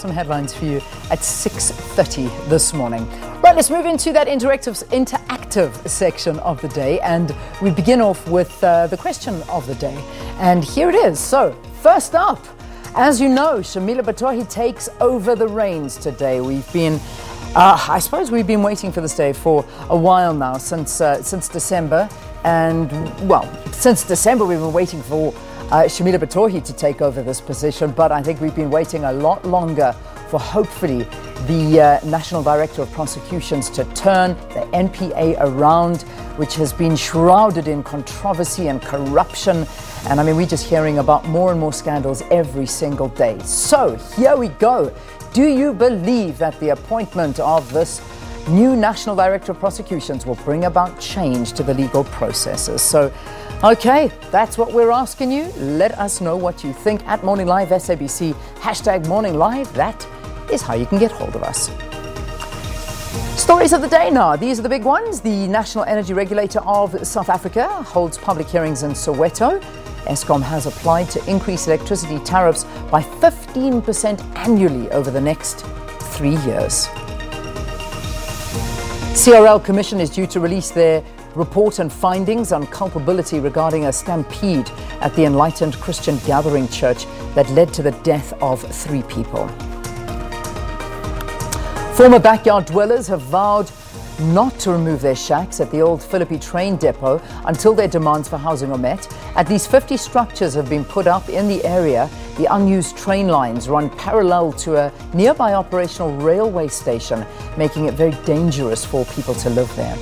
Some headlines for you at 6:30 this morning. Right, let's move into that interactive section of the day, and we begin off with the question of the day. And here it is. So, first up, as you know, Shamila Batohi takes over the reins today. We've been, I suppose we've been waiting for this day for a while now, since December. And, well, since December we've been waiting for Shamila Batohi to take over this position, but I think we've been waiting a lot longer for hopefully the National Director of Prosecutions to turn the NPA around, which has been shrouded in controversy and corruption. And I mean, we're just hearing about more and more scandals every single day. So here we go. Do you believe that the appointment of this new National Director of Prosecutions will bring about change to the legal processes? So, okay, that's what we're asking you. Let us know what you think at Morning Live SABC, #MorningLive. That is how you can get hold of us. Stories of the day now. These are the big ones. The National Energy Regulator of South Africa holds public hearings in Soweto. Eskom has applied to increase electricity tariffs by 15% annually over the next 3 years. CRL Commission is due to release their report and findings on culpability regarding a stampede at the Enlightened Christian Gathering Church that led to the death of 3 people. Former backyard dwellers have vowed not to remove their shacks at the old Philippi train depot until their demands for housing are met. At least 50 structures have been put up in the area. The unused train lines run parallel to a nearby operational railway station, making it very dangerous for people to live there.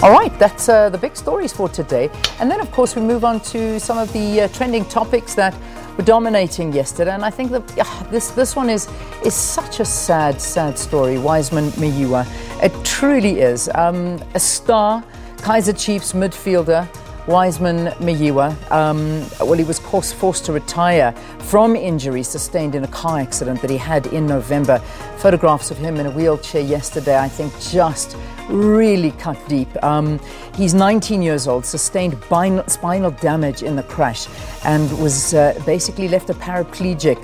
All right, that's the big stories for today. And then, of course, we move on to some of the trending topics that were dominating yesterday. And I think that this one is such a sad story. Wiseman Miyiwa. It truly is. A star, Kaizer Chiefs midfielder, Wiseman Miyiwa, well, he was forced to retire from injuries sustained in a car accident that he had in November. Photographs of him in a wheelchair yesterday, I think, just really cut deep. He's 19 years old, sustained spinal damage in the crash, and was basically left a paraplegic.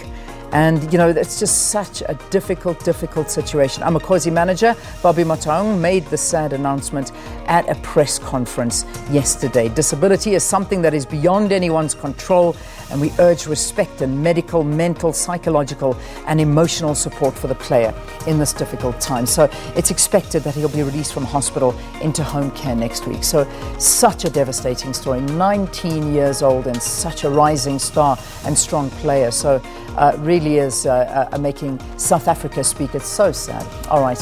And, you know, it's just such a difficult situation. Amakosi manager Bobby Matang made the sad announcement at a press conference yesterday. Disability is something that is beyond anyone's control, and we urge respect and medical, mental, psychological and emotional support for the player in this difficult time. So it's expected that he'll be released from hospital into home care next week. So such a devastating story. 19 years old and such a rising star and strong player. So really is making South Africa speak. It's so sad. All right.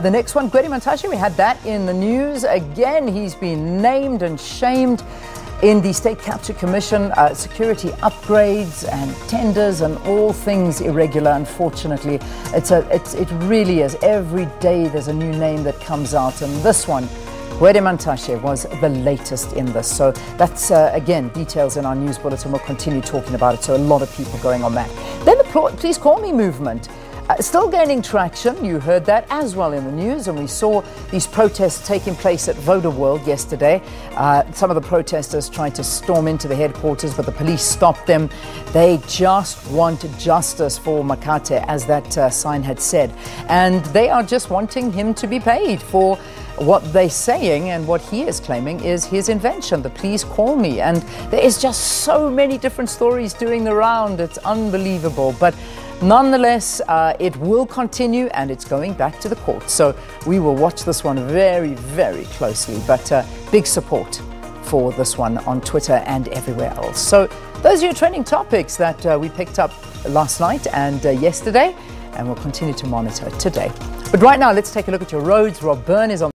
The next one, Gwede Mantashe, we had that in the news. Again, he's been named and shamed in the State Capture Commission. Security upgrades and tenders and all things irregular, unfortunately. It really is. Every day there's a new name that comes out, and this one, Gwede Mantashe, was the latest in this. So that's, again, details in our news bulletin. We'll continue talking about it. So a lot of people going on that. Then the Please Call Me movement. Still gaining traction. You heard that as well in the news, and we saw these protests taking place at Voda World yesterday. Some of the protesters tried to storm into the headquarters, but the police stopped them. They just want justice for Makate, as that sign had said. And they are just wanting him to be paid for what they're saying, and what he is claiming is his invention, the Please Call Me. And there is just so many different stories doing the round. It's unbelievable. But nonetheless, it will continue, and it's going back to the court. So we will watch this one very, very closely. But big support for this one on Twitter and everywhere else. So those are your trending topics that we picked up last night and yesterday, and we'll continue to monitor today. But right now, let's take a look at your roads. Rob Byrne is on